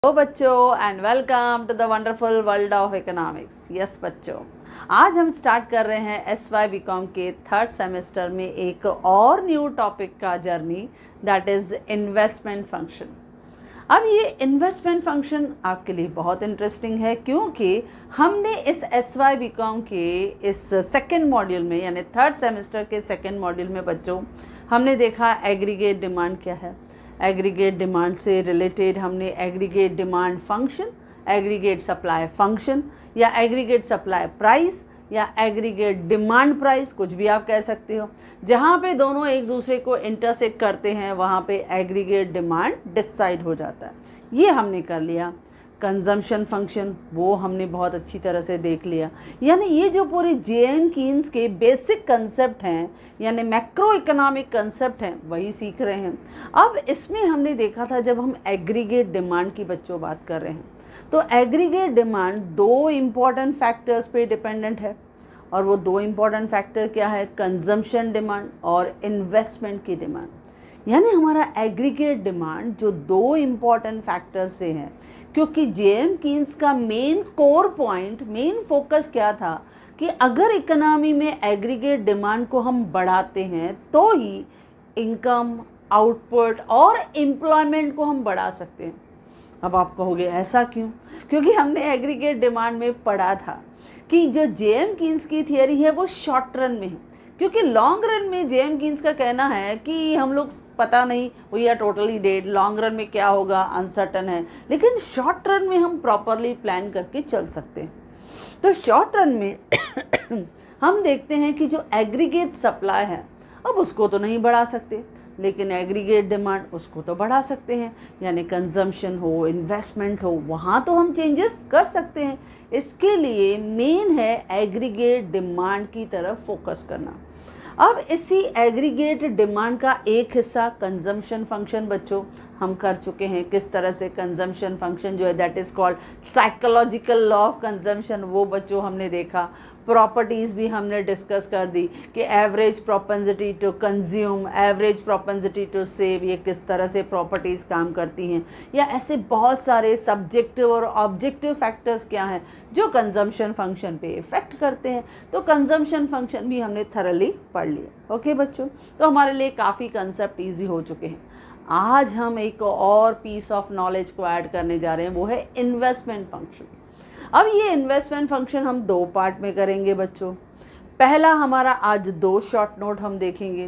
Hello बच्चों and welcome to the wonderful world of economics. Yes बच्चों, आज हम स्टार्ट कर रहे हैं एसवाई बीकॉम के थर्ड सेमेस्टर में एक और न्यू टॉपिक का journey, that is investment function. अब ये इन्वेस्टमेंट फंक्शन आपके लिए बहुत इंटरेस्टिंग है क्योंकि हमने इस एसवाई बीकॉम के इस सेकेंड मॉड्यूल में यानी थर्ड सेमेस्टर के सेकेंड मॉड्यूल में बच्चों हमने देखा एग्रीगेट डिमांड क्या है। एग्रीगेट डिमांड से रिलेटेड हमने aggregate demand function, aggregate supply function या एग्रीगेट सप्लाई प्राइस या एग्रीगेट डिमांड प्राइस, कुछ भी आप कह सकते हो, जहाँ पे दोनों एक दूसरे को इंटरसेक्ट करते हैं वहाँ पे एग्रीगेट डिमांड डिसाइड हो जाता है। ये हमने कर लिया। कंजम्पशन फंक्शन वो हमने बहुत अच्छी तरह से देख लिया। यानी ये जो पूरे जे.एन. कीन्स के बेसिक कंसेप्ट हैं यानी मैक्रो इकोनॉमिक कंसेप्ट हैं वही सीख रहे हैं। अब इसमें हमने देखा था जब हम एग्रीगेट डिमांड की बच्चों बात कर रहे हैं तो एग्रीगेट डिमांड दो इम्पॉर्टेंट फैक्टर्स पे डिपेंडेंट है और वो दो इम्पॉर्टेंट फैक्टर क्या है, कंजम्पशन डिमांड और इन्वेस्टमेंट की डिमांड। यानी हमारा एग्रीगेट डिमांड जो दो इम्पॉर्टेंट फैक्टर्स से है, क्योंकि जे.एन. कीन्स का main core point, main focus क्या था कि अगर इकोनॉमी में एग्रीगेट डिमांड को हम बढ़ाते हैं तो ही इनकम, आउटपुट और एम्प्लॉयमेंट को हम बढ़ा सकते हैं। अब आप कहोगे ऐसा क्यों? क्योंकि हमने एग्रीगेट डिमांड में पढ़ा था कि जो जे.एन. कीन्स की थियरी है वो शॉर्ट रन में है, क्योंकि लॉन्ग रन में जे.एन. कीन्स का कहना है कि हम लोग पता नहीं we are totally dead, long run में क्या होगा अनसर्टन है, लेकिन शॉर्ट रन में हम प्रॉपरली प्लान करके चल सकते हैं। तो शॉर्ट रन में हम देखते हैं कि जो एग्रीगेट सप्लाई है अब उसको तो नहीं बढ़ा सकते, लेकिन एग्रीगेट डिमांड उसको तो बढ़ा सकते हैं। यानी कंजम्पशन हो, इन्वेस्टमेंट हो, वहाँ तो हम चेंजेस कर सकते हैं। इसके लिए मेन है एग्रीगेट डिमांड की तरफ फोकस करना। अब इसी एग्रीगेट डिमांड का एक हिस्सा कंजम्पशन फंक्शन बच्चों हम कर चुके हैं। किस तरह से कंजम्पशन फंक्शन जो है that is called psychological law of consumption, वो बच्चों हमने देखा। प्रॉपर्टीज़ भी हमने डिस्कस कर दी कि average propensity to consume, average propensity to save, ये किस तरह से प्रॉपर्टीज़ काम करती हैं, या ऐसे बहुत सारे सब्जेक्टिव और ऑब्जेक्टिव फैक्टर्स क्या हैं जो कंजम्पशन फंक्शन पे इफ़ेक्ट करते हैं। तो कंजम्पशन फंक्शन भी हमने थरली पढ़ लिया। ओके बच्चों, तो हमारे लिए काफ़ी कंसेप्ट ईजी हो चुके हैं। आज हम एक और पीस ऑफ नॉलेज को ऐड करने जा रहे हैं, वो है इन्वेस्टमेंट फंक्शन। अब ये इन्वेस्टमेंट फंक्शन हम दो पार्ट में करेंगे बच्चों। पहला हमारा आज दो शॉर्ट नोट हम देखेंगे।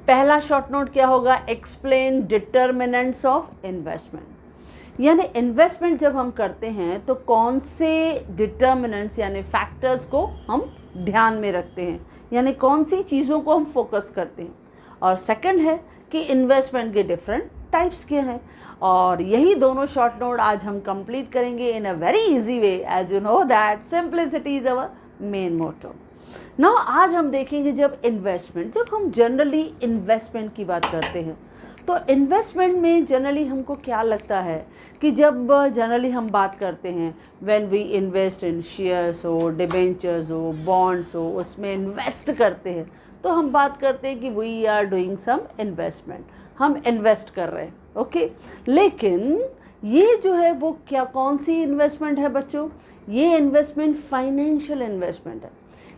पहला शॉर्ट नोट क्या होगा, एक्सप्लेन डिटर्मिनेंट्स ऑफ इन्वेस्टमेंट। यानी इन्वेस्टमेंट जब हम करते हैं तो कौन से डिटर्मिनेंट्स यानी फैक्टर्स को हम ध्यान में रखते हैं, यानी कौन सी चीज़ों को हम फोकस करते हैं। और सेकंड है कि इन्वेस्टमेंट के डिफरेंट टाइप्स क्या हैं। और यही दोनों शॉर्ट नोट आज हम कंप्लीट करेंगे in a very easy way, as you know that simplicity is our main motto. Now आज हम देखेंगे जब हम जनरली इन्वेस्टमेंट की बात करते हैं तो इन्वेस्टमेंट में जनरली हमको क्या लगता है कि जब जनरली हम बात करते हैं when we invest in shares हो, डिबेंचर्स हो, बॉन्ड्स हो, उसमें इन्वेस्ट करते हैं तो हम बात करते हैं कि we are doing some investment, हम इन्वेस्ट कर रहे हैं। ओके, लेकिन ये जो है वो क्या, कौन सी इन्वेस्टमेंट है बच्चों? ये इन्वेस्टमेंट फाइनेंशियल इन्वेस्टमेंट है,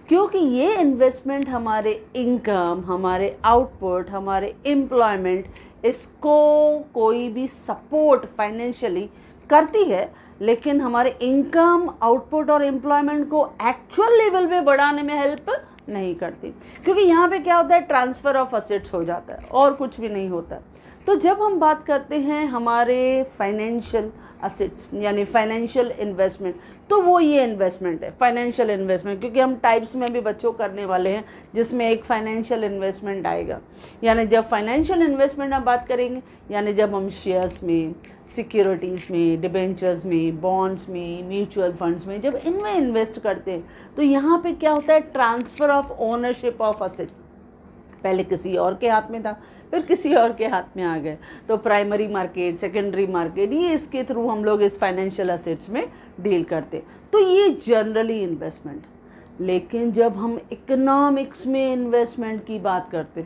क्योंकि ये इन्वेस्टमेंट हमारे इनकम, हमारे आउटपुट, हमारे एम्प्लॉयमेंट, इसको कोई भी सपोर्ट फाइनेंशियली करती है, लेकिन हमारे इनकम, आउटपुट और एम्प्लॉयमेंट को एक्चुअल लेवल पे बढ़ाने में हेल्प नहीं करती। क्योंकि यहाँ पे क्या होता है, ट्रांसफ़र ऑफ असेट्स हो जाता है और कुछ भी नहीं होता। तो जब हम बात करते हैं हमारे फाइनेंशियल असेट्स यानी फाइनेंशियल इन्वेस्टमेंट, तो वो ये इन्वेस्टमेंट है फाइनेंशियल इन्वेस्टमेंट, क्योंकि हम टाइप्स में भी बच्चों करने वाले हैं जिसमें एक फाइनेंशियल इन्वेस्टमेंट आएगा। यानी जब फाइनेंशियल इन्वेस्टमेंट हम बात करेंगे यानी जब हम शेयर्स में, सिक्योरिटीज़ में, डिबेंचर्स में, बॉन्ड्स में, म्यूचुअल फंड्स में जब इनमें इन्वेस्ट करते हैं तो यहाँ पे क्या होता है, transfer of ownership of asset. पहले किसी और के हाथ में था, फिर किसी और के हाथ में आ गए, तो प्राइमरी मार्केट, सेकेंडरी मार्केट, ये इसके थ्रू हम लोग इस फाइनेंशियल असेट्स में डील करते। तो ये जनरली इन्वेस्टमेंट। लेकिन जब हम इकोनॉमिक्स में इन्वेस्टमेंट की बात करते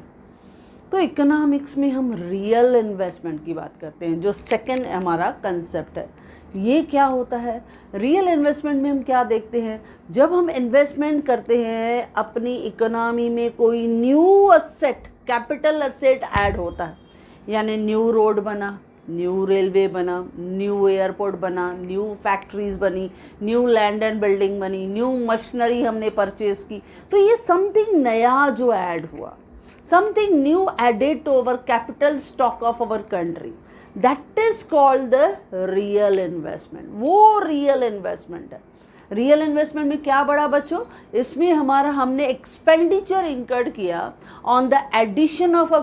तो इकोनॉमिक्स में हम रियल इन्वेस्टमेंट की बात करते हैं, जो सेकंड हमारा कंसेप्ट है। ये क्या होता है? रियल इन्वेस्टमेंट में हम क्या देखते हैं? जब हम इन्वेस्टमेंट करते हैं अपनी इकोनॉमी में, कोई new asset, capital asset add होता है, यानी न्यू रोड बना, न्यू रेलवे बना, न्यू एयरपोर्ट बना, न्यू फैक्ट्रीज बनी, न्यू लैंड एंड बिल्डिंग बनी, न्यू मशीनरी हमने परचेज की, तो ये समथिंग नया जो ऐड हुआ, something new added to our capital stock of our country, that is called the real investment. वो real investment है। रियल इन्वेस्टमेंट में क्या बढ़ा बच्चों? इसमें हमारा हमने एक्सपेंडिचर इंकर्ड किया on the addition of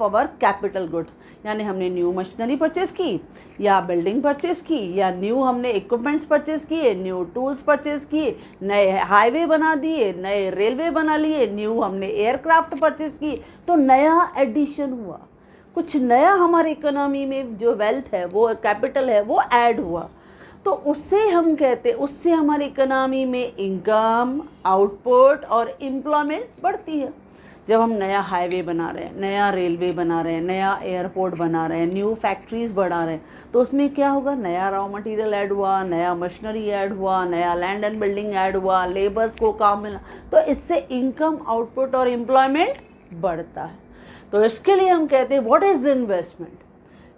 our capital goods, यानी हमने न्यू मशीनरी परचेज की, या बिल्डिंग परचेज की, या न्यू हमने इक्विपमेंट्स परचेज किए, न्यू टूल्स परचेज किए, नए हाईवे बना दिए, नए रेलवे बना लिए, न्यू हमने एयरक्राफ्ट परचेज किए, तो नया एडिशन हुआ, कुछ नया हमारी इकोनॉमी में जो वेल्थ है, वो कैपिटल है, वो ऐड हुआ। तो उससे हम कहते, उससे हमारी इकोनॉमी में इनकम, आउटपुट और एम्प्लॉयमेंट बढ़ती है। जब हम नया हाईवे बना रहे हैं, नया रेलवे बना रहे हैं, नया एयरपोर्ट बना रहे हैं, न्यू फैक्ट्रीज बढ़ा रहे हैं, तो उसमें क्या होगा? नया रॉ मटेरियल ऐड हुआ, नया मशीनरी ऐड हुआ, नया लैंड एंड बिल्डिंग ऐड हुआ, लेबर्स को काम मिला, तो इससे इनकम, आउटपुट और एम्प्लॉयमेंट बढ़ता है। तो इसके लिए हम कहते हैं what is investment?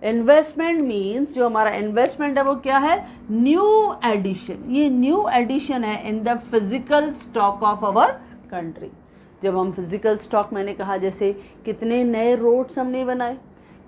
Investment means, जो हमारा इन्वेस्टमेंट है वो क्या है? New addition. ये न्यू एडिशन है in the physical stock of our country. जब हम फिजिकल स्टॉक, मैंने कहा जैसे कितने नए रोड्स हमने बनाए,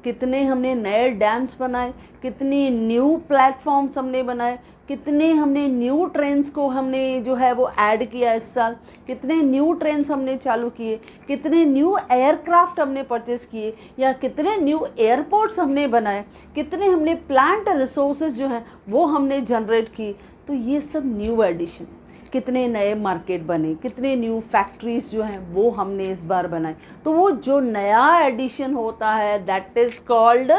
कितने हमने नए डैम्स बनाए, कितनी न्यू प्लेटफॉर्म्स हमने बनाए, कितने हमने न्यू ट्रेन्स को हमने जो है वो ऐड किया इस साल, कितने न्यू ट्रेन्स हमने चालू किए, कितने न्यू एयरक्राफ्ट हमने परचेस किए, या कितने न्यू एयरपोर्ट्स हमने बनाए, कितने हमने प्लांट रिसोर्सेज जो हैं वो हमने जनरेट की। तो ये सब न्यू एडिशन। कितने नए मार्केट बने, कितने न्यू फैक्ट्रीज जो हैं वो हमने इस बार बनाए। तो वो जो नया एडिशन होता है that is called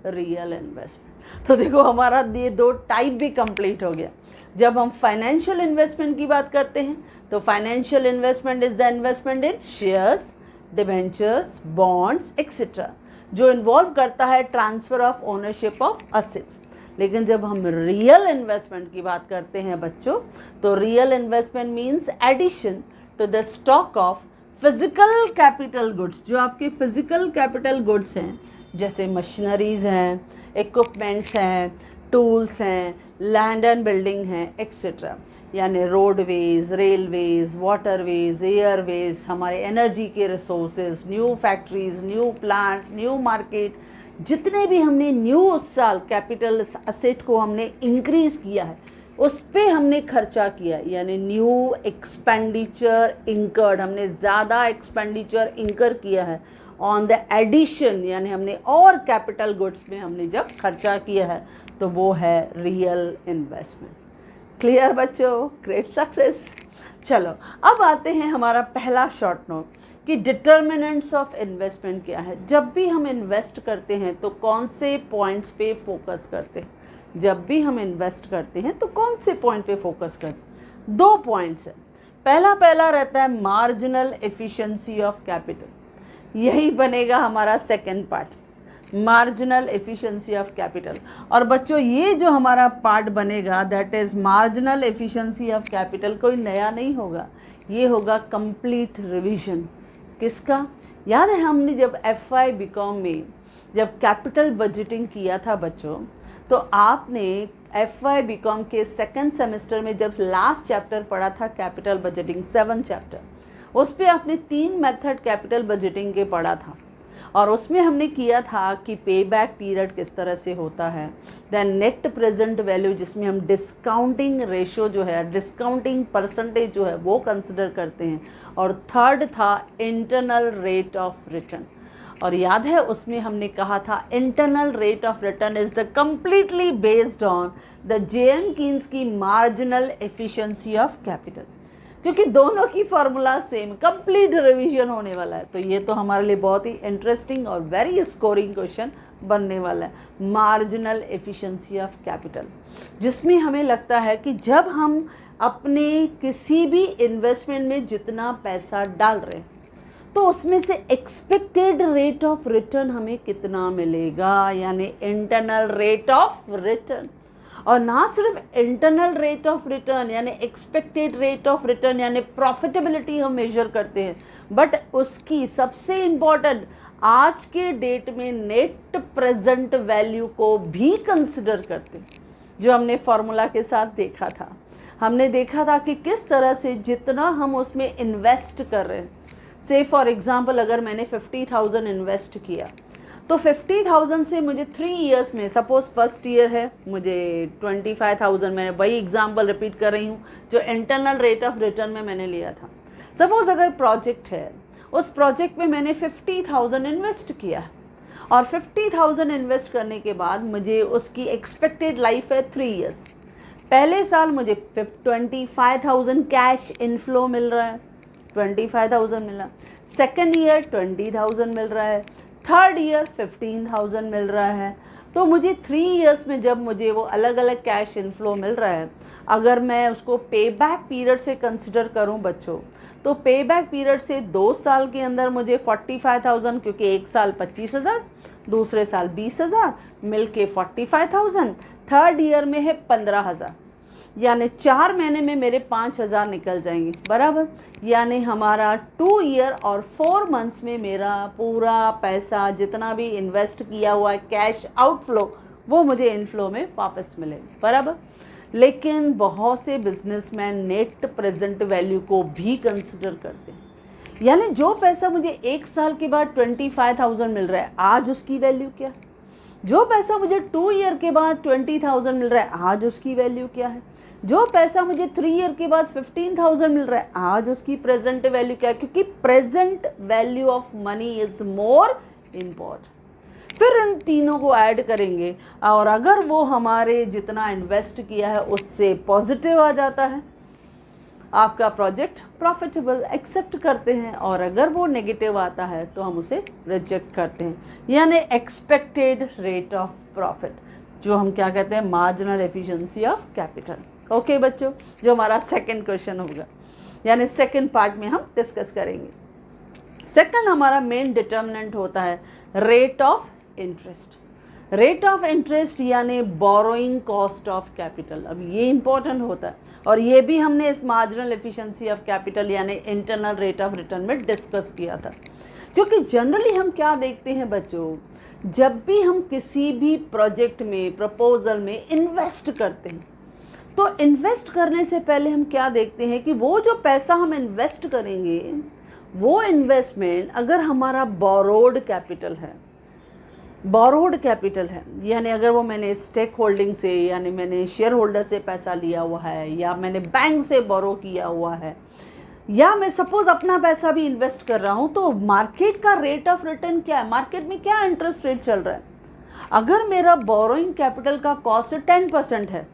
real investment. तो देखो हमारा ये दो टाइप भी कंप्लीट हो गया। जब हम फाइनेंशियल इन्वेस्टमेंट की बात करते हैं तो financial investment is the investment in shares, debentures, bonds etcetera, जो इन्वॉल्व करता है transfer of ownership of assets. लेकिन जब हम रियल इन्वेस्टमेंट की बात करते हैं बच्चों, तो real investment means addition to the stock of physical capital goods. जो आपके फिजिकल कैपिटल गुड्स हैं, जैसे मशीनरीज़ हैं, इक्विपमेंट्स हैं, टूल्स हैं, लैंड एंड बिल्डिंग हैं एक्सेट्रा, यानी रोडवेज, रेलवेज, वाटरवेज, एयरवेज, हमारे एनर्जी के resources, new factories, new plants, new market, जितने भी हमने न्यू उस साल कैपिटल असेट को हमने इंक्रीज़ किया है, उस पे हमने खर्चा किया, यानी न्यू एक्सपेंडिचर इंकर्ड, हमने ज़्यादा एक्सपेंडिचर इंकर किया है ऑन द एडिशन, यानी हमने और कैपिटल गुड्स में हमने जब खर्चा किया है, तो वो है रियल इन्वेस्टमेंट। क्लियर बच्चों? Great success. चलो अब आते हैं हमारा पहला शॉर्ट नोट कि डिटर्मिनेंट्स ऑफ इन्वेस्टमेंट क्या है। जब भी हम इन्वेस्ट करते हैं तो कौन से पॉइंट्स पे फोकस करते हैं? जब भी हम इन्वेस्ट करते हैं तो कौन से पॉइंट पे फोकस करते हैं? दो पॉइंट्स है। पहला रहता है मार्जिनल एफिशिएंसी ऑफ कैपिटल। यही बनेगा हमारा second part, marginal efficiency of capital. और बच्चों ये जो हमारा पार्ट बनेगा that is marginal efficiency of capital, कोई नया नहीं होगा, ये होगा कंप्लीट रिवीजन। किसका? याद है हमने जब FY BCom में जब कैपिटल बजटिंग किया था बच्चों, तो आपने FY BCom के सेकंड सेमेस्टर में जब लास्ट चैप्टर पढ़ा था कैपिटल बजटिंग, 7 चैप्टर, उस पर आपने 3 मेथड कैपिटल बजटिंग के पढ़ा था। और उसमें हमने किया था कि पे बैक पीरियड किस तरह से होता है, दैन नेट प्रेजेंट वैल्यू जिसमें हम डिस्काउंटिंग रेशो जो है, डिस्काउंटिंग परसेंटेज जो है वो कंसिडर करते हैं, और थर्ड था इंटरनल रेट ऑफ रिटर्न। और याद है उसमें हमने कहा था internal rate of return is the completely based on the JM Keynes की मार्जिनल एफिशिएंसी ऑफ कैपिटल, क्योंकि दोनों की फार्मूला सेम, कंप्लीट रिवीजन होने वाला है। तो ये तो हमारे लिए बहुत ही इंटरेस्टिंग और वेरी स्कोरिंग क्वेश्चन बनने वाला है, मार्जिनल एफिशिएंसी ऑफ कैपिटल, जिसमें हमें लगता है कि जब हम अपने किसी भी इन्वेस्टमेंट में जितना पैसा डाल रहे हैं तो उसमें से एक्सपेक्टेड रेट ऑफ रिटर्न हमें कितना मिलेगा, यानी इंटरनल रेट ऑफ रिटर्न। और ना सिर्फ इंटरनल रेट ऑफ रिटर्न यानी एक्सपेक्टेड रेट ऑफ रिटर्न यानी प्रॉफिटेबिलिटी हम मेजर करते हैं, बट उसकी सबसे इम्पॉर्टेंट आज के डेट में नेट प्रेजेंट वैल्यू को भी कंसिडर करते हैं, जो हमने फॉर्मूला के साथ देखा था। हमने देखा था कि किस तरह से जितना हम उसमें इन्वेस्ट कर रहे हैं, से फॉर एग्जांपल अगर मैंने 50,000 इन्वेस्ट किया तो 50,000 से मुझे 3 इयर्स में, सपोज फर्स्ट ईयर है, मुझे 25,000, मैं वही एग्जांपल रिपीट कर रही हूँ जो इंटरनल रेट ऑफ रिटर्न में मैंने लिया था। सपोज अगर प्रोजेक्ट है, उस प्रोजेक्ट में मैंने 50,000 इन्वेस्ट किया और 50,000 इन्वेस्ट करने के बाद मुझे उसकी एक्सपेक्टेड लाइफ है 3 इयर्स। पहले साल मुझे 25,000 कैश इनफ्लो मिल रहा है, 25,000 मिला। सेकेंड ईयर 20,000 मिल रहा है, थर्ड ईयर 15,000 मिल रहा है। तो मुझे 3 इयर्स में जब मुझे वो अलग अलग कैश इनफ्लो मिल रहा है, अगर मैं उसको पे बैक पीरियड से कंसिडर करूं बच्चों, तो पे बैक पीरियड से 2 साल के अंदर मुझे 45,000, क्योंकि एक साल 25,000, दूसरे साल 20,000, मिल के 45,000, थर्ड ईयर में है 15,000, यानी 4 महीने में मेरे 5,000 निकल जाएंगे, बराबर। यानी हमारा 2 ईयर और 4 मंथ्स में मेरा पूरा पैसा जितना भी इन्वेस्ट किया हुआ है कैश आउटफ्लो, वो मुझे इनफ्लो में वापस मिलेगा, बराबर। लेकिन बहुत से बिजनेसमैन नेट प्रेजेंट वैल्यू को भी कंसिडर करते हैं, यानी जो पैसा मुझे 1 साल के बाद 25,000 मिल रहा है, आज उसकी वैल्यू क्या है? जो पैसा मुझे 2 ईयर के बाद 20,000 मिल रहा है, आज उसकी वैल्यू क्या है? जो पैसा मुझे 3 ईयर के बाद 15,000 मिल रहा है, आज उसकी प्रेजेंट वैल्यू क्या है? क्योंकि present value of money is more important. फिर इन तीनों को ऐड करेंगे और अगर वो हमारे जितना इन्वेस्ट किया है उससे पॉजिटिव आ जाता है, आपका प्रोजेक्ट प्रॉफिटेबल एक्सेप्ट करते हैं, और अगर वो नेगेटिव आता है तो हम उसे रिजेक्ट करते हैं। यानी एक्सपेक्टेड रेट ऑफ प्रॉफिट, जो हम क्या कहते हैं, marginal efficiency of capital. Okay बच्चों, जो हमारा सेकंड क्वेश्चन होगा, यानी सेकंड पार्ट में हम डिस्कस करेंगे। सेकंड हमारा मेन डिटर्मिनेंट होता है rate of interest. Rate of interest यानी बोरोइंग कॉस्ट ऑफ कैपिटल। अब ये इंपॉर्टेंट होता है और ये भी हमने इस मार्जिनल एफिशिएंसी ऑफ कैपिटल यानी इंटरनल रेट ऑफ रिटर्न में डिस्कस किया था। क्योंकि जनरली हम क्या देखते हैं बच्चों, जब भी हम किसी भी प्रोजेक्ट में, प्रपोजल में इन्वेस्ट करते हैं, तो इन्वेस्ट करने से पहले हम क्या देखते हैं कि वो जो पैसा हम इन्वेस्ट करेंगे, वो इन्वेस्टमेंट अगर हमारा बोरोड कैपिटल है, बोरोड कैपिटल है, यानी अगर वो मैंने स्टेक होल्डिंग से, यानी मैंने शेयर होल्डर से पैसा लिया हुआ है, या मैंने बैंक से बोरो किया हुआ है, या मैं सपोज अपना पैसा भी इन्वेस्ट कर रहा हूँ, तो मार्केट का रेट ऑफ रिटर्न क्या है, मार्केट में क्या इंटरेस्ट रेट चल रहा है। अगर मेरा बोरोइंग कैपिटल का कॉस्ट 10% है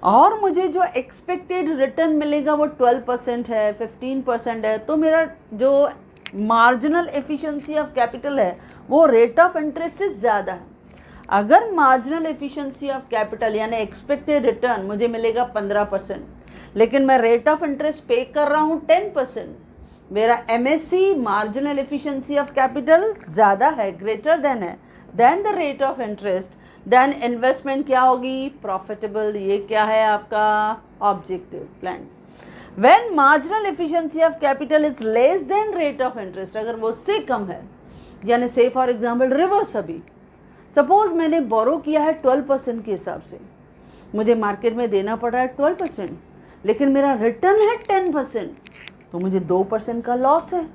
और मुझे जो एक्सपेक्टेड रिटर्न मिलेगा वो 12% है, 15% है, तो मेरा जो मार्जिनल एफिशिएंसी ऑफ कैपिटल है वो रेट ऑफ इंटरेस्ट से ज़्यादा है। अगर मार्जिनल एफिशिएंसी ऑफ कैपिटल यानी एक्सपेक्टेड रिटर्न मुझे मिलेगा 15%, लेकिन मैं रेट ऑफ इंटरेस्ट पे कर रहा हूँ 10%, मेरा MSC marginal efficiency of capital ज़्यादा है, ग्रेटर देन है than the rate of interest, then investment क्या होगी, प्रॉफिटेबल। ये क्या है आपका objective plan. When marginal efficiency of capital is less than rate of interest, अगर वो उससे कम है, यानी से फॉर एग्जाम्पल रिवर्स, अभी सपोज मैंने बोरो किया है 12% के हिसाब से, मुझे मार्केट में देना पड़ रहा है 12%, लेकिन मेरा रिटर्न है 10%, तो मुझे 2% का लॉस है।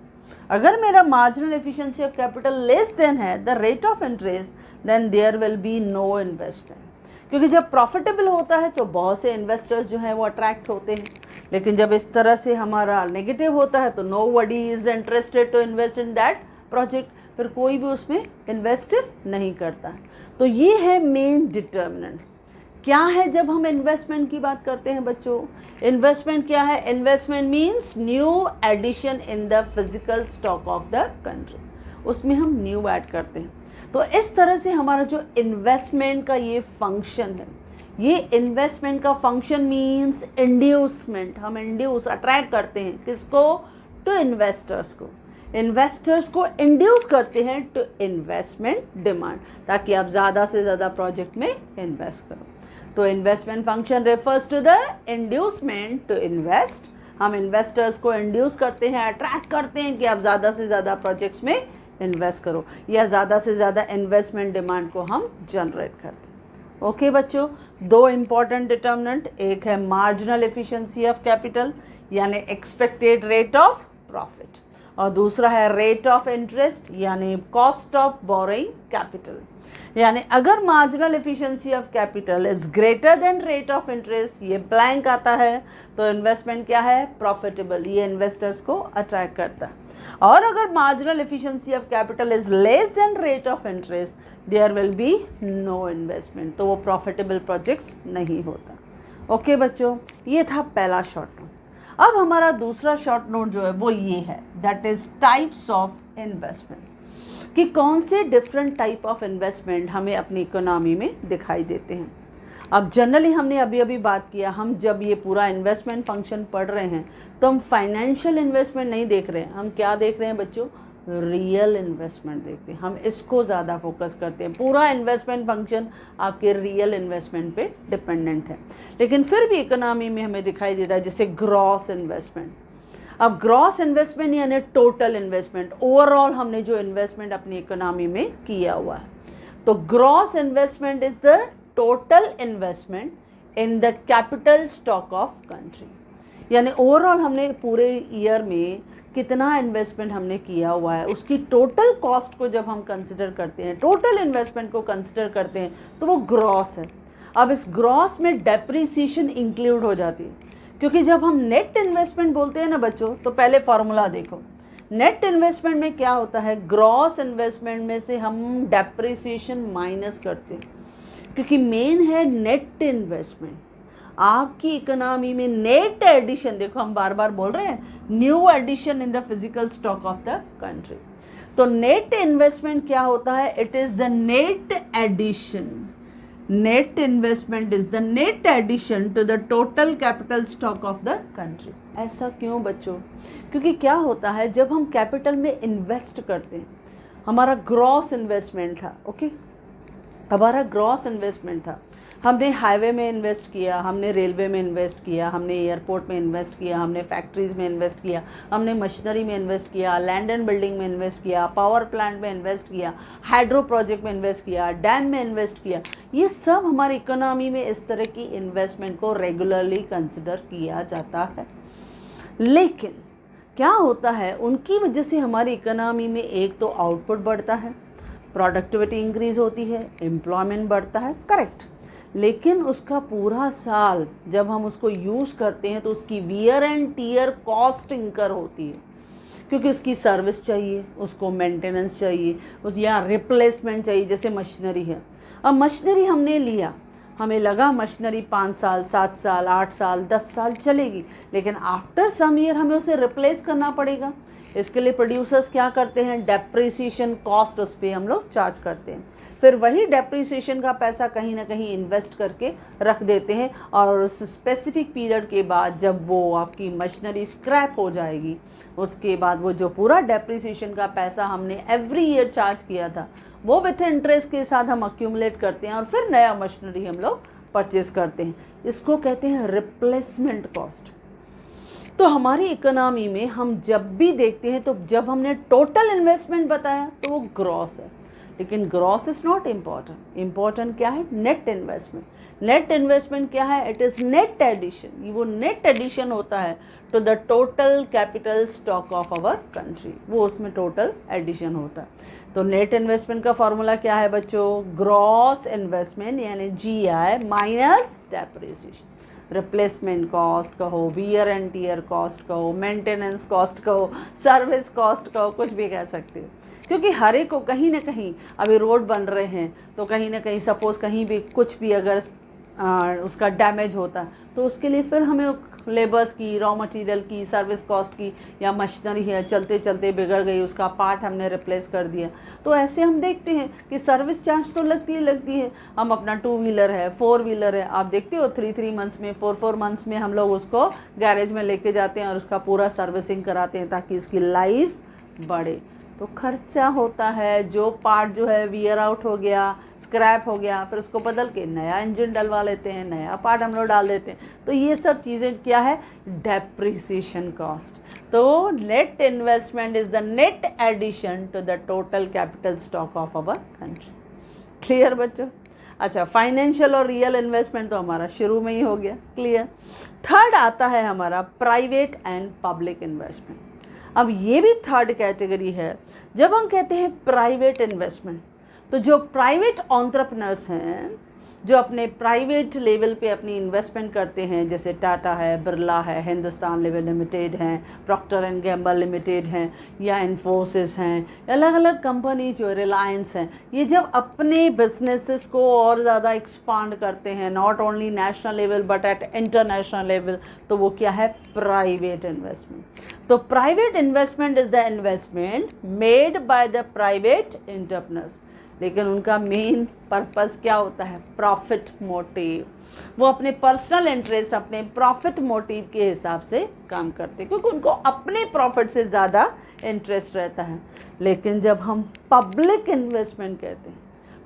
अगर मेरा marginal efficiency of capital less than है the rate of interest, then there will be no investment. क्योंकि जब प्रॉफिटेबल होता है तो बहुत से इन्वेस्टर्स जो हैं वो अट्रैक्ट होते हैं, लेकिन जब इस तरह से हमारा नेगेटिव होता है तो nobody is interested to invest in that project, फिर कोई भी उसमें इन्वेस्ट नहीं करता। तो ये है मेन डिटर्मिनेंट। क्या है जब हम इन्वेस्टमेंट की बात करते हैं बच्चों, इन्वेस्टमेंट क्या है, investment means new addition in the physical stock of the country, उसमें हम न्यू ऐड करते हैं। तो इस तरह से हमारा जो इन्वेस्टमेंट का ये फंक्शन है, ये इन्वेस्टमेंट का फंक्शन मीन्स इंड्यूसमेंट, हम इंड्यूस अट्रैक्ट करते हैं किसको, टू इन्वेस्टर्स को, इन्वेस्टर्स को इंड्यूस करते हैं टू इन्वेस्टमेंट डिमांड, ताकि आप ज़्यादा से ज़्यादा प्रोजेक्ट में इन्वेस्ट करो। तो investment function refers to the inducement to invest. हम इन्वेस्टर्स को इंड्यूस करते हैं, अट्रैक्ट करते हैं कि आप ज़्यादा से ज़्यादा प्रोजेक्ट्स में इन्वेस्ट करो, या ज़्यादा से ज़्यादा इन्वेस्टमेंट डिमांड को हम जनरेट करते हैं। ओके बच्चों, दो इम्पॉर्टेंट डिटर्मिनेंट, एक है मार्जिनल एफिशिएंसी ऑफ कैपिटल यानी एक्सपेक्टेड रेट ऑफ प्रॉफिट, और दूसरा है रेट ऑफ इंटरेस्ट यानी कॉस्ट ऑफ बोरोइंग कैपिटल। यानी अगर marginal efficiency of capital is greater than rate of interest, ये ब्लैंक आता है, तो इन्वेस्टमेंट क्या है, प्रॉफिटेबल, ये इन्वेस्टर्स को अट्रैक्ट करता है। और अगर marginal efficiency of capital is less than rate of interest, there will be no investment, तो वो प्रॉफिटेबल प्रोजेक्ट्स नहीं होता। ओके बच्चों, ये था पहला शॉर्ट नोट। अब हमारा दूसरा शॉर्ट नोट जो है वो ये है, that is types of investment, कि कौन से डिफरेंट टाइप ऑफ इन्वेस्टमेंट हमें अपनी इकोनॉमी में दिखाई देते हैं। अब जनरली हमने अभी अभी बात किया, हम जब ये पूरा इन्वेस्टमेंट फंक्शन पढ़ रहे हैं तो हम फाइनेंशियल इन्वेस्टमेंट नहीं देख रहे हैं, हम क्या देख रहे हैं बच्चों, रियल इन्वेस्टमेंट देखते हैं, हम इसको ज़्यादा फोकस करते हैं। पूरा इन्वेस्टमेंट फंक्शन आपके रियल इन्वेस्टमेंट पे डिपेंडेंट है, लेकिन फिर भी इकोनॉमी में हमें दिखाई देता है जैसे ग्रॉस इन्वेस्टमेंट। अब ग्रॉस इन्वेस्टमेंट यानी टोटल इन्वेस्टमेंट, ओवरऑल हमने जो इन्वेस्टमेंट अपनी इकोनॉमी में किया हुआ है, तो gross investment is the total investment in the capital stock of country. यानी ओवरऑल हमने पूरे ईयर में कितना इन्वेस्टमेंट हमने किया हुआ है, उसकी टोटल कॉस्ट को जब हम कंसिडर करते हैं, टोटल इन्वेस्टमेंट को कंसिडर करते हैं, तो वो ग्रॉस है। अब इस ग्रॉस में डेप्रिसिएशन इंक्लूड हो जाती है, क्योंकि जब हम नेट इन्वेस्टमेंट बोलते हैं ना बच्चों, तो पहले फॉर्मूला देखो, नेट इन्वेस्टमेंट में क्या होता है, ग्रॉस इन्वेस्टमेंट में से हम डेप्रिसिएशन माइनस करते हैं, क्योंकि मेन है नेट इन्वेस्टमेंट। आपकी इकोनॉमी में नेट एडिशन, देखो हम बार बार बोल रहे हैं, new addition in the physical stock of the country. तो नेट इन्वेस्टमेंट क्या होता है, it is the net addition, net investment is the net addition to the total capital stock of the country. ऐसा क्यों बच्चों, क्योंकि क्या होता है, जब हम कैपिटल में इन्वेस्ट करते हैं, हमारा ग्रॉस इन्वेस्टमेंट था, ओके, हमारा ग्रॉस इन्वेस्टमेंट था, हमने हाईवे में इन्वेस्ट किया, हमने रेलवे में इन्वेस्ट किया, हमने एयरपोर्ट में इन्वेस्ट किया, हमने फैक्ट्रीज़ में इन्वेस्ट किया, हमने मशीनरी में इन्वेस्ट किया, लैंड एंड बिल्डिंग में इन्वेस्ट किया, पावर प्लांट में इन्वेस्ट किया, हाइड्रो प्रोजेक्ट में इन्वेस्ट किया, डैम में इन्वेस्ट किया। ये सब हमारी इकोनॉमी में इस तरह की इन्वेस्टमेंट को रेगुलरली कंसिडर किया जाता है। लेकिन क्या होता है, उनकी वजह से हमारी इकोनॉमी में एक तो आउटपुट बढ़ता है, प्रोडक्टिविटी इंक्रीज़ होती है, एम्प्लॉयमेंट बढ़ता है, करेक्ट, लेकिन उसका पूरा साल जब हम उसको यूज़ करते हैं तो उसकी wear and tear cost incur होती है, क्योंकि उसकी सर्विस चाहिए, उसको मेंटेनेंस चाहिए, उस या रिप्लेसमेंट चाहिए। जैसे मशीनरी है, अब मशीनरी हमने लिया, हमें लगा मशीनरी 5 साल 7 साल 8 साल 10 साल चलेगी, लेकिन आफ्टर सम ईयर हमें उसे रिप्लेस करना पड़ेगा। इसके लिए प्रोड्यूसर्स क्या करते हैं, डेप्रिसिएशन कॉस्ट उस पर हम लोग चार्ज करते हैं, फिर वही डेप्रिसिएशन का पैसा कहीं ना कहीं इन्वेस्ट करके रख देते हैं, और उस स्पेसिफिक पीरियड के बाद जब वो आपकी मशीनरी स्क्रैप हो जाएगी, उसके बाद वो जो पूरा डेप्रिसिएशन का पैसा हमने एवरी ईयर चार्ज किया था, वो विथ इंटरेस्ट के साथ हम अक्यूमुलेट करते हैं और फिर नया मशीनरी हम लोग परचेज करते हैं। इसको कहते हैं रिप्लेसमेंट कॉस्ट। तो हमारी इकोनॉमी में हम जब भी देखते हैं, तो जब हमने टोटल इन्वेस्टमेंट बताया तो वो ग्रॉस है, लेकिन gross is not important. Important क्या है, नेट इन्वेस्टमेंट। नेट इन्वेस्टमेंट क्या है, इट इज़ नेट एडिशन, ये वो नेट एडिशन होता है to the total capital stock of our country, वो उसमें टोटल एडिशन होता है। तो नेट इन्वेस्टमेंट का फॉर्मूला क्या है बच्चों, ग्रॉस इन्वेस्टमेंट यानी GI minus depreciation. Replacement cost कहो, वियर एंड टीयर कॉस्ट कहो, मेंटेनेंस कॉस्ट कहो, सर्विस कॉस्ट कहो, कुछ भी कह सकते हो, क्योंकि हर एक को कहीं ना कहीं, अभी रोड बन रहे हैं तो कहीं ना कहीं सपोज कहीं भी कुछ भी अगर उसका डैमेज होता है तो उसके लिए फिर हमें लेबर्स की, रॉ मटेरियल की, सर्विस कॉस्ट की, या मशीनरी है चलते चलते बिगड़ गई, उसका पार्ट हमने रिप्लेस कर दिया, तो ऐसे हम देखते हैं कि सर्विस चार्ज तो लगती है। हम अपना 2 व्हीलर है, 4 व्हीलर है, आप देखते हो 3 मंथ्स में, 4 मंथ्स में हम लोग उसको गैरेज में लेके जाते हैं और उसका पूरा सर्विसिंग कराते हैं ताकि उसकी लाइफ बढ़े। तो खर्चा होता है, जो पार्ट जो है वियर आउट हो गया, स्क्रैप हो गया, फिर उसको बदल के नया इंजन डलवा लेते हैं, नया पार्ट हम लोग डाल देते हैं। तो ये सब चीज़ें क्या है, डेप्रिसिएशन कॉस्ट। तो net investment is the net addition to the total capital stock of our country. Clear बच्चों? अच्छा, फाइनेंशियल और रियल इन्वेस्टमेंट तो हमारा शुरू में ही हो गया, क्लियर। थर्ड आता है हमारा प्राइवेट एंड पब्लिक इन्वेस्टमेंट। अब ये भी थर्ड कैटेगरी है। जब हम कहते हैं प्राइवेट इन्वेस्टमेंट, तो जो प्राइवेट एंटरप्रेन्योर्स हैं, जो अपने प्राइवेट लेवल पे अपनी इन्वेस्टमेंट करते हैं, जैसे टाटा है, बिरला है, हिंदुस्तान लेवल लिमिटेड हैं, प्रॉक्टर एंड गैम्बल लिमिटेड हैं, या इन्फोसिस हैं, अलग अलग कंपनीज जो रिलायंस हैं, ये जब अपने बिजनेसेस को और ज़्यादा एक्सपांड करते हैं, not only national level but at international level, तो वो क्या है, प्राइवेट इन्वेस्टमेंट। तो private investment is the investment made by the private entrepreneurs, लेकिन उनका मेन पर्पस क्या होता है, प्रॉफिट मोटिव। वो अपने पर्सनल इंटरेस्ट, अपने प्रॉफिट मोटिव के हिसाब से काम करते हैं, क्योंकि उनको अपने प्रॉफिट से ज़्यादा इंटरेस्ट रहता है। लेकिन जब हम पब्लिक इन्वेस्टमेंट कहते हैं,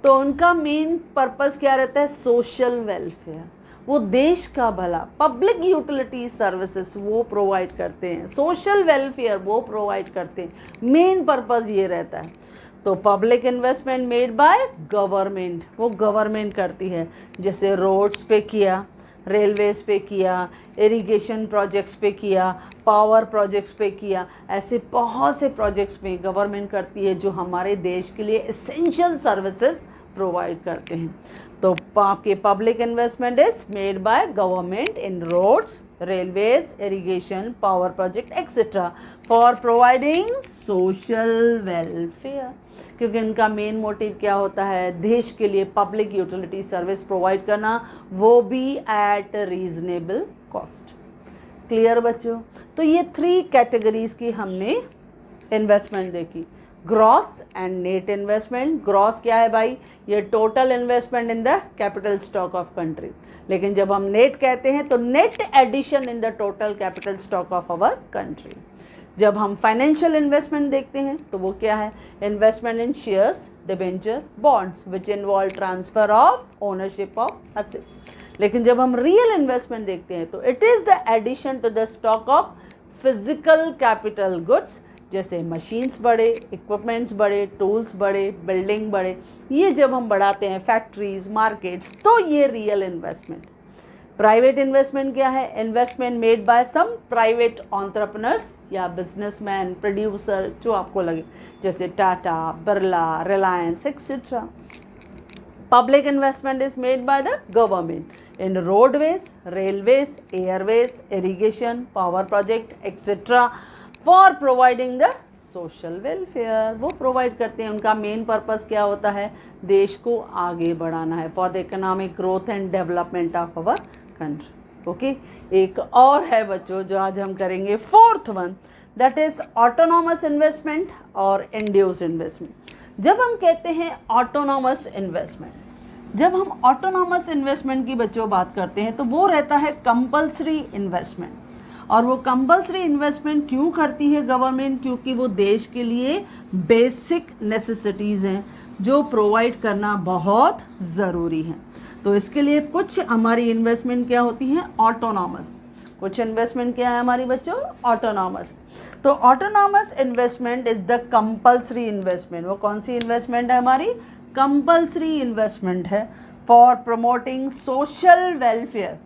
तो उनका मेन पर्पस क्या रहता है, सोशल वेलफेयर। वो देश का भला, पब्लिक यूटिलिटी सर्विसेज वो प्रोवाइड करते हैं, सोशल वेलफेयर वो प्रोवाइड करते हैं, मेन पर्पस ये रहता है। तो public investment made by government, वो गवर्नमेंट करती है, जैसे रोड्स पे किया, रेलवेज पे किया, इरिगेशन प्रोजेक्ट्स पे किया, पावर प्रोजेक्ट्स पे किया, ऐसे बहुत से प्रोजेक्ट्स में गवर्नमेंट करती है जो हमारे देश के लिए एसेंशियल सर्विसेज प्रोवाइड करते हैं। तो आपके public investment is made by government in roads, railways, irrigation, power project etcetera for providing social welfare, क्योंकि इनका मेन मोटिव क्या होता है, देश के लिए पब्लिक यूटिलिटी सर्विस प्रोवाइड करना, वो भी एट रीजनेबल कॉस्ट। क्लियर बच्चों? तो ये 3 कैटेगरीज की हमने इन्वेस्टमेंट देखी, gross and net investment. Gross क्या है भाई, ये total investment in the capital stock of country. लेकिन जब हम नेट कहते हैं तो net addition in the total capital stock of our country. जब हम फाइनेंशियल इन्वेस्टमेंट देखते हैं तो वो क्या है, investment in shares, debentures, bonds which involve transfer of ownership of asset. लेकिन जब हम रियल इन्वेस्टमेंट देखते हैं तो it is the addition to the stock of physical capital goods, जैसे मशीन्स बढ़े, इक्विपमेंट्स बढ़े, टूल्स बढ़े, बिल्डिंग बढ़े, ये जब हम बढ़ाते हैं, फैक्ट्रीज, मार्केट्स, तो ये रियल इन्वेस्टमेंट। प्राइवेट इन्वेस्टमेंट क्या है, investment made by some private entrepreneurs या बिजनेसमैन, प्रोड्यूसर, जो आपको लगे, जैसे Tata, Birla, Reliance etcetera. Public investment is made by the government in roadways, railways, airways, irrigation, power project etcetera for providing the social welfare. वो provide करते हैं, उनका मेन पर्पस क्या होता है, देश को आगे बढ़ाना है, for the economic growth and development of our country. Okay, एक और है बच्चों जो आज हम करेंगे, 4th one, that is autonomous investment और इंड्यूस इन्वेस्टमेंट। जब हम कहते हैं ऑटोनॉमस इन्वेस्टमेंट, जब हम ऑटोनॉमस इन्वेस्टमेंट की बच्चों बात करते हैं तो वो रहता है कंपल्सरी इन्वेस्टमेंट। और वो कंपल्सरी इन्वेस्टमेंट क्यों करती है गवर्नमेंट, क्योंकि वो देश के लिए बेसिक नेसेसिटीज़ हैं जो प्रोवाइड करना बहुत ज़रूरी है। तो इसके लिए कुछ हमारी इन्वेस्टमेंट क्या होती हैं, ऑटोनॉमस। कुछ इन्वेस्टमेंट क्या है हमारी बच्चों, ऑटोनॉमस। तो autonomous investment is the compulsory investment. वो कौन सी इन्वेस्टमेंट है हमारी, कंपल्सरी इन्वेस्टमेंट है फॉर प्रमोटिंग सोशल वेलफेयर।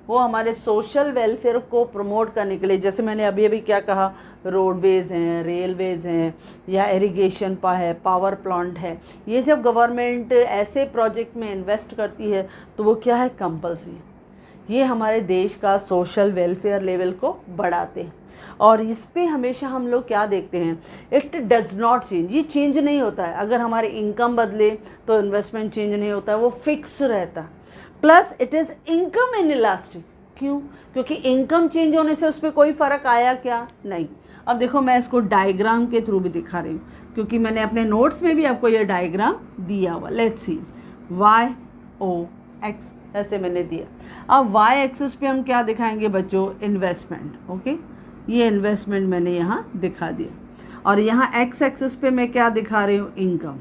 वो हमारे सोशल वेलफेयर को प्रमोट करने के लिए, जैसे मैंने अभी अभी क्या कहा, रोडवेज़ हैं, रेलवेज़ हैं, या इरिगेशन है, पावर प्लांट है, ये जब गवर्नमेंट ऐसे प्रोजेक्ट में इन्वेस्ट करती है तो वो क्या है, कंपल्सरी। ये हमारे देश का सोशल वेलफेयर लेवल को बढ़ाते हैं। और इस पे हमेशा हम लोग क्या देखते हैं, इट डज नॉट चेंज, ये चेंज नहीं होता है। अगर हमारी इनकम बदले तो इन्वेस्टमेंट चेंज नहीं होता है, वो फिक्स रहता है। Plus it is income in elastic. क्यों, क्योंकि इनकम चेंज होने से उस पर कोई फ़र्क आया क्या, नहीं। अब देखो मैं इसको डायग्राम के थ्रू भी दिखा रही हूँ, क्योंकि मैंने अपने नोट्स में भी आपको ये डायग्राम दिया हुआ। Let's see, Y O X ऐसे मैंने दिया। अब वाई एक्सिस पे हम क्या दिखाएंगे बच्चों, इन्वेस्टमेंट। ओके, ये इन्वेस्टमेंट मैंने यहाँ दिखा दिया। और यहाँ एक्स एक्सिस पे मैं क्या दिखा रही हूँ, इनकम।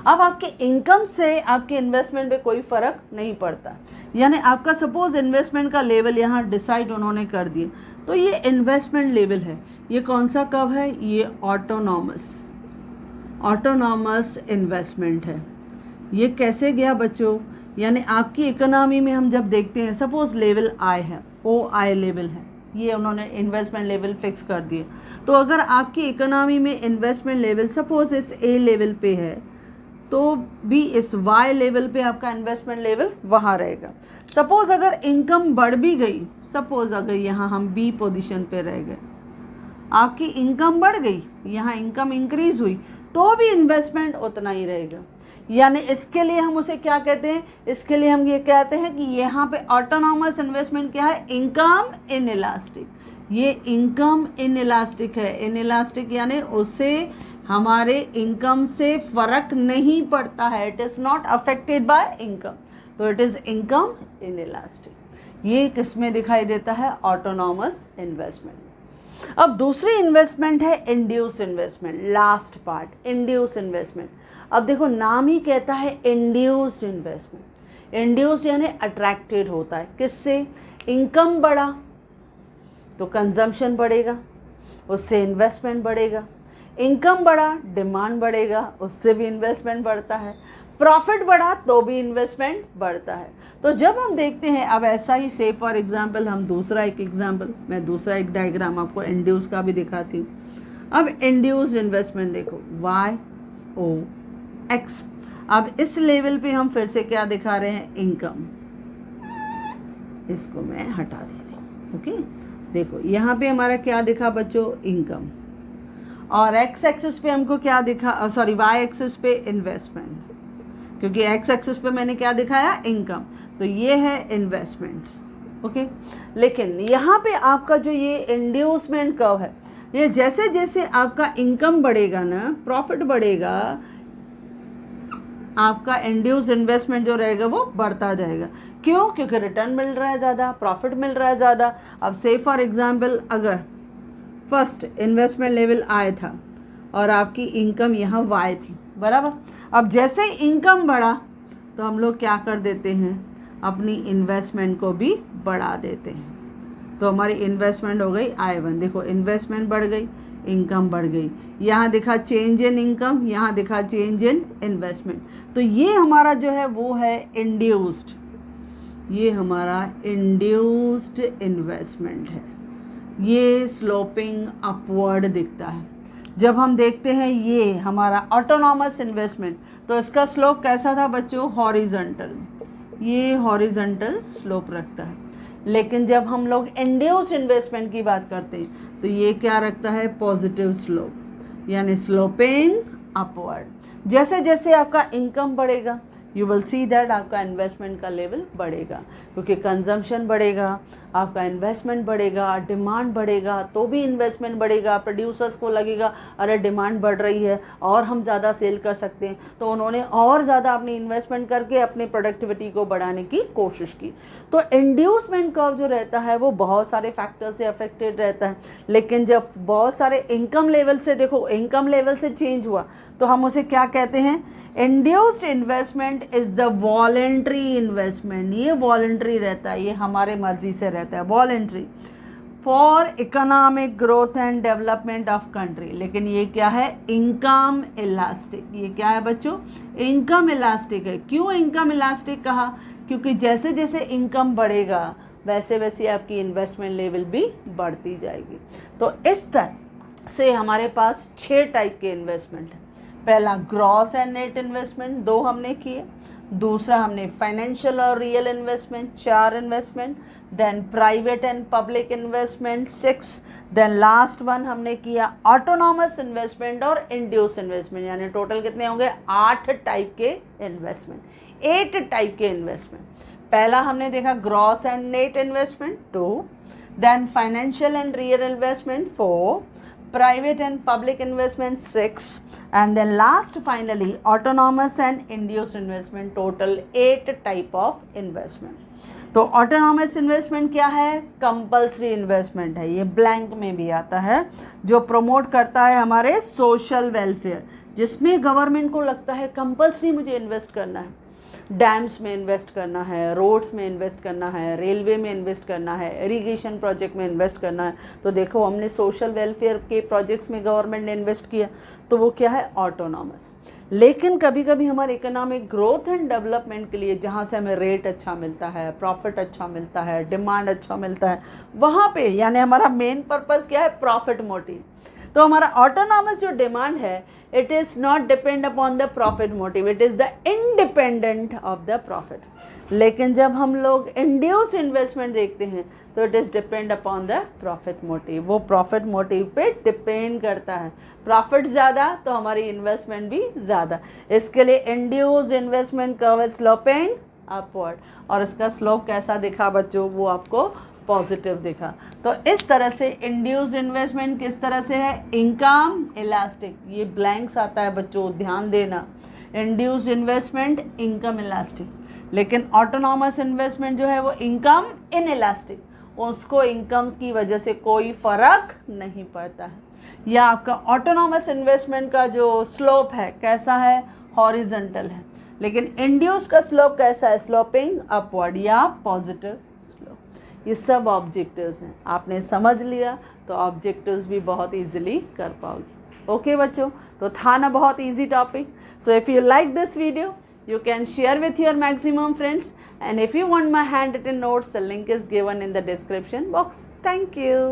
अब आपके इनकम से आपके इन्वेस्टमेंट पे कोई फ़र्क नहीं पड़ता, यानी आपका सपोज इन्वेस्टमेंट का लेवल यहाँ डिसाइड उन्होंने कर दिया, तो ये इन्वेस्टमेंट लेवल है। ये कौन सा कर्व है? ये ऑटोनॉमस इन्वेस्टमेंट है। ये कैसे गया बच्चों? यानी आपकी इकोनॉमी में हम जब देखते हैं, सपोज लेवल आई है, OI लेवल है, ये उन्होंने इन्वेस्टमेंट लेवल फिक्स कर दिए। तो अगर आपकी इकोनॉमी में इन्वेस्टमेंट लेवल सपोज इस A लेवल पे है, तो भी इस Y लेवल पे आपका इन्वेस्टमेंट लेवल वहाँ रहेगा। सपोज अगर इनकम बढ़ भी गई, सपोज अगर यहाँ हम B पोजीशन पे रह गए, आपकी इनकम बढ़ गई, यहाँ इनकम इंक्रीज हुई, तो भी इन्वेस्टमेंट उतना ही रहेगा। यानी इसके लिए हम उसे क्या कहते हैं? इसके लिए हम ये कहते हैं कि यहाँ पे ऑटोनॉमस इन्वेस्टमेंट क्या है? Income inelastic. ये इनकम इन इलास्टिक है। इन इलास्टिक यानी उसे हमारे इनकम से फ़र्क नहीं पड़ता है, it is not affected by income, तो it is income inelastic. ये किस में दिखाई देता है? Autonomous investment. अब दूसरी इन्वेस्टमेंट है induce investment, last part induce investment. अब देखो नाम ही कहता है इंड्यूस्ड इन्वेस्टमेंट। इंड्यूस यानी अट्रैक्टेड होता है, किससे? इनकम बढ़ा तो कंजम्पशन बढ़ेगा, उससे इन्वेस्टमेंट बढ़ेगा। इनकम बढ़ा, डिमांड बढ़ेगा, उससे भी इन्वेस्टमेंट बढ़ता है। प्रॉफिट बढ़ा तो भी इन्वेस्टमेंट बढ़ता है। तो जब हम देखते हैं, अब ऐसा ही से फॉर एग्जांपल हम मैं दूसरा एक डायग्राम आपको इंड्यूस का भी दिखाती हूँ। अब इंड्यूस्ड इन्वेस्टमेंट देखो, YOX। अब इस लेवल पे हम फिर से क्या दिखा रहे हैं? इनकम। इसको मैं हटा देती हूँ, ओके। देखो यहाँ पे हमारा क्या दिखा बच्चों? इनकम। और X एक्सिस पे हमको क्या दिखा? Y एक्सिस पे इन्वेस्टमेंट, क्योंकि X एक्सिस पे मैंने क्या दिखाया? इनकम। तो ये है इन्वेस्टमेंट, ओके। लेकिन यहाँ पे आपका जो ये इंड्यूसमेंट कर्व है, ये जैसे जैसे आपका इनकम बढ़ेगा ना, प्रॉफिट बढ़ेगा, आपका इंड्यूस इन्वेस्टमेंट जो रहेगा वो बढ़ता जाएगा। क्यों? क्योंकि रिटर्न मिल रहा है ज़्यादा, प्रॉफिट मिल रहा है ज़्यादा। अब से फॉर एग्जांपल अगर फर्स्ट इन्वेस्टमेंट लेवल I था और आपकी इनकम यहाँ Y थी, बराबर। अब जैसे इनकम बढ़ा तो हम लोग क्या कर देते हैं? अपनी इन्वेस्टमेंट को भी बढ़ा देते हैं। तो हमारी इन्वेस्टमेंट हो गई I1। देखो इन्वेस्टमेंट बढ़ गई, इनकम बढ़ गई, यहाँ दिखा चेंज इन इनकम, यहाँ दिखा चेंज इन इन्वेस्टमेंट। तो ये हमारा जो है वो है इंड्यूस्ड, ये हमारा इंड्यूस्ड इन्वेस्टमेंट है। ये स्लोपिंग अपवर्ड दिखता है। जब हम देखते हैं ये हमारा ऑटोनॉमस इन्वेस्टमेंट, तो इसका स्लोप कैसा था बच्चों? हॉरिजॉन्टल। ये हॉरिजॉन्टल स्लोप रखता है। लेकिन जब हम लोग इंड्यूस्ड इन्वेस्टमेंट की बात करते हैं तो ये क्या रखता है? पॉजिटिव स्लोप, यानी स्लोपिंग अपवर्ड। जैसे जैसे आपका इनकम बढ़ेगा, यू विल सी दैट आपका इन्वेस्टमेंट का लेवल बढ़ेगा, क्योंकि कंजम्पशन बढ़ेगा, आपका इन्वेस्टमेंट बढ़ेगा, डिमांड बढ़ेगा तो भी इन्वेस्टमेंट बढ़ेगा। प्रोड्यूसर्स को लगेगा अरे डिमांड बढ़ रही है और हम ज़्यादा सेल कर सकते हैं, तो उन्होंने और ज़्यादा अपनी इन्वेस्टमेंट करके अपनी प्रोडक्टिविटी को बढ़ाने की कोशिश की। तो इंड्यूसमेंट कर्व जो रहता है वो बहुत सारे फैक्टर से अफेक्टेड रहता है। लेकिन जब बहुत सारे इनकम लेवल से, देखो इनकम लेवल से चेंज हुआ तो हम उसे क्या कहते हैं? Induced investment is the voluntary investment. ये वॉलेंट्री रहता है, ये हमारे मर्जी से रहता है, voluntary for economic growth and development of country. लेकिन ये क्या है? Income elastic. ये क्या है बच्चों? इनकम इलास्टिक है। क्यों इनकम इलास्टिक कहा? क्योंकि जैसे जैसे इनकम बढ़ेगा वैसे वैसे आपकी इन्वेस्टमेंट लेवल भी बढ़ती जाएगी। तो इस तरह से हमारे पास 6 टाइप के इन्वेस्टमेंट हैं। पहला ग्रॉस एंड नेट इन्वेस्टमेंट 2 हमने किए, दूसरा हमने फाइनेंशियल और real investment 4 investment, then private and public investment 6, then last one हमने किया ऑटोनॉमस इन्वेस्टमेंट और इंड्यूस इन्वेस्टमेंट। यानी टोटल कितने होंगे? 8 टाइप के इन्वेस्टमेंट, 8 टाइप के इन्वेस्टमेंट। पहला हमने देखा gross and net investment 2, then financial and real investment 4, private and public investment 6, and then last finally autonomous and induced investment, total 8 type of investment। तो autonomous investment क्या है? compulsory investment है, ये blank में भी आता है, जो प्रमोट करता है हमारे सोशल वेलफेयर। जिसमें गवर्नमेंट को लगता है कंपल्सरी मुझे इन्वेस्ट करना है, डैम्स में इन्वेस्ट करना है, रोड्स में इन्वेस्ट करना है, रेलवे में इन्वेस्ट करना है, इरिगेशन प्रोजेक्ट में इन्वेस्ट करना है। तो देखो हमने सोशल वेलफेयर के प्रोजेक्ट्स में गवर्नमेंट ने इन्वेस्ट किया, तो वो क्या है, ऑटोनॉमस। लेकिन कभी कभी हमारे इकोनॉमिक ग्रोथ एंड डेवलपमेंट के लिए जहाँ से हमें रेट अच्छा मिलता है, प्रॉफिट अच्छा मिलता है, डिमांड अच्छा मिलता है, वहाँ पे यानी हमारा मेन पर्पस क्या है, प्रॉफिट मोटिव। तो हमारा ऑटोनॉमस जो डिमांड है, it is not depend upon the profit motive, it is the independent of the profit. लेकिन जब हम लोग इंड्यूस इन्वेस्टमेंट देखते हैं तो it is depend upon the profit motive, वो प्रॉफिट मोटिव पे डिपेंड करता है। प्रॉफिट ज़्यादा तो हमारी इन्वेस्टमेंट भी ज़्यादा। इसके लिए induce investment curve is sloping upward, और इसका स्लोप कैसा दिखा बच्चों, वो आपको पॉजिटिव दिखा। तो इस तरह से इंड्यूस्ड इन्वेस्टमेंट किस तरह से है, इनकम इलास्टिक, ये ब्लैंक्स आता है बच्चों, ध्यान देना, इंड्यूस्ड इन्वेस्टमेंट इनकम इलास्टिक। लेकिन ऑटोनॉमस इन्वेस्टमेंट जो है वो इनकम इन इलास्टिक, उसको इनकम की वजह से कोई फर्क नहीं पड़ता है। या आपका ऑटोनॉमस इन्वेस्टमेंट का जो स्लोप है कैसा है, हॉरिजॉन्टल है, लेकिन इंड्यूस का स्लोप कैसा है, स्लोपिंग अपवर्ड या पॉजिटिव स्लोप। ये सब ऑब्जेक्टिव्स हैं, आपने समझ लिया तो ऑब्जेक्टिव्स भी बहुत इजीली कर पाओगे। ओके बच्चों, तो था ना बहुत easy topic. So if you like this video you can share with your maximum friends, and if you want my handwritten notes, the link is given in the description box. Thank you.